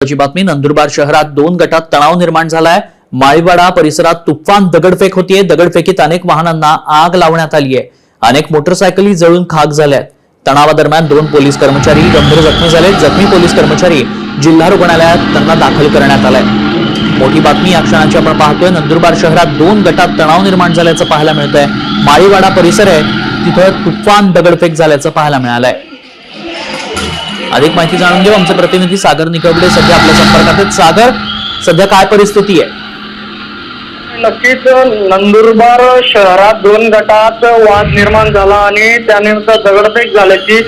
महत्त्वाची बातमी. नंदुरबार शहरात 2 गटात तणाव निर्माण झालाय. माळीवाडा परिसरात तुफान दगडफेक होतीये. दगडफेकीत अनेक वाहनांना आग लावण्यात आली आहे. अनेक मोटरसायकली जळून खाक झाल्यात. तणावादरम्यान 2 पोलीस कर्मचारी गंभीर जखमी झाले. जखमी पोलीस कर्मचारी जिल्हा रुग्णालयात त्यांना दाखल करण्यात आलाय. मोठी बातमी या क्षणाची आपण पाहतोय. नंदुरबार शहरात 2 गटात तणाव निर्माण झाल्याचं पाहायला मिळतंय. माळीवाडा परिसर आहे तिथं तुफान दगडफेक झाल्याचं पाहायला मिळालंय. अधिक माहिती जाणून घेऊ. आमचे प्रतिनिधी सागर निकवडे सध्या आपल्या संपर्कात आहेत. सागर, सध्या काय परिस्थिती आहे? नक्कीच नंदुरबार शहरात 2 गटात वाद निर्माण झाला आणि त्यानंतर दगडफेक झाल्याची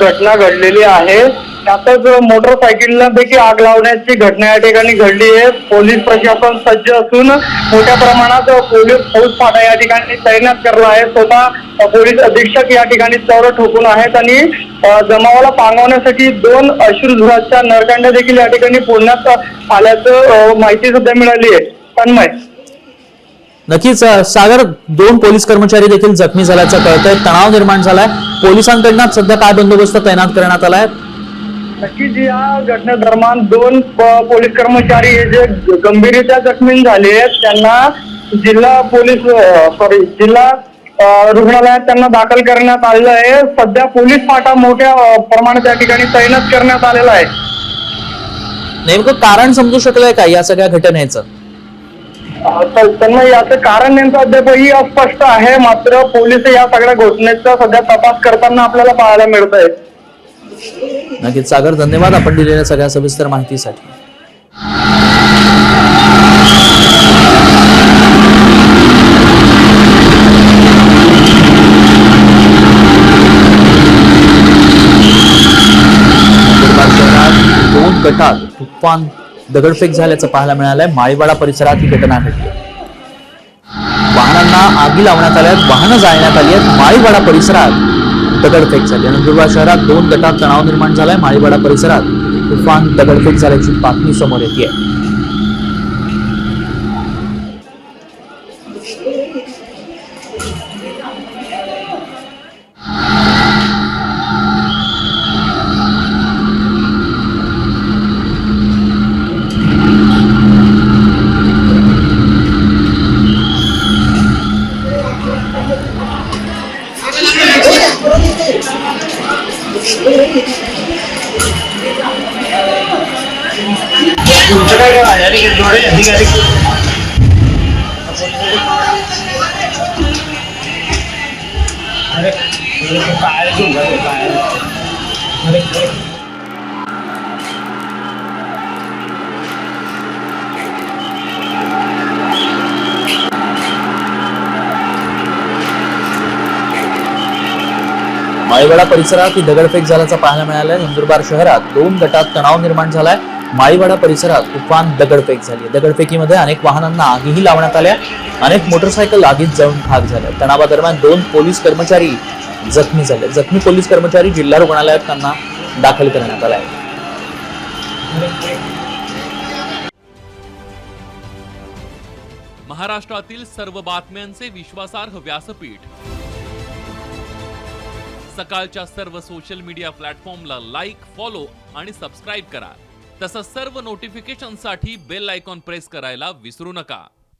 घटना घडलेली आहे. त्यातच मोटरसायकलपैकी आग लावण्याची घटना या ठिकाणी घडली आहे. पोलीस प्रशासन सज्ज असून मोठ्या प्रमाणात फौज फाटा या ठिकाणी तैनात करला आहे. स्वतः पोलीस अधीक्षक या ठिकाणी चौर ठोकून आहेत आणि जमावाला पांगवण्यासाठी 2 अश्रुधुराच्या नरकांड्या देखील या ठिकाणी फोडण्यात आल्याचं माहिती सध्या मिळाली आहे. तन्मय, नक्कीच सागर, 2 पोलीस कर्मचारी देखील जखमी झाल्याचं कळतंय. तणाव निर्माण झालाय. पोलिसांकडनं सध्या काय बंदोबस्त तैनात करण्यात आलाय? नक्कीच या घटनेदरम्यान 2 पोलीस कर्मचारी जे गंभीररित्या जखमी झाले आहेत त्यांना जिल्हा रुग्णालयात त्यांना दाखल करण्यात आलेलं आहे. सध्या पोलीस फाटा मोठ्या प्रमाणात या ठिकाणी तैनात करण्यात आलेला आहे. नेमकं कारण समजू शकलंय का या सगळ्या घटनेचं? त्यांना याचं कारण नेमकं अद्यापही अस्पष्ट आहे. मात्र पोलीस या सगळ्या घटनेचा सध्या तपास करताना आपल्याला पाहायला मिळत आहे. नक्कीच सागर, धन्यवाद आपण दिलेल्या सगळ्या सविस्तर माहितीसाठी. नंदुरबार शहरात 2 गटात तुफान दगडफेक झाल्याचं पाहायला मिळालंय. माळीवाडा परिसरात ही घटना घडली. वाहनांना आगी लावण्यात आल्यात, वाहनं जाळण्यात आली आहेत. माळीवाडा परिसरात दगडफेक झाली. नंदुरबार शहरात 2 गटात तणाव निर्माण झालाय. माळीवाडा परिसरात तुफान दगडफेक झाल्याची बातमी समोर येते. माळीवाडा परिसरात ही दगडफेक झाल्याचं पाहायला मिळालंय. नंदुरबार शहरात 2 गटात तणाव निर्माण झालाय. माळीवाडा परिसरात तुफान दगडफेक झाली. दगडफेकीमध्ये अनेक वाहनांना आगीही लावण्यात आल्या. अनेक मोटरसायकल आगीत जळून खाक झाल्या. तणावादरम्यान 2 पोलीस कर्मचारी जखमी झाले. जखमी पोलीस कर्मचारी जिल्हा रुग्णालयात त्यांना दाखल करण्यात आलाय. महाराष्ट्रातील सर्व बातम्यांचे विश्वासार्ह व्यासपीठ, सकाळच्या सर्व सोशल मीडिया प्लॅटफॉर्मला लाईक, फॉलो आणि सबस्क्राईब करा. तसंच सर्व नोटिफिकेशनसाठी बेल आयकॉन प्रेस करायला विसरू नका.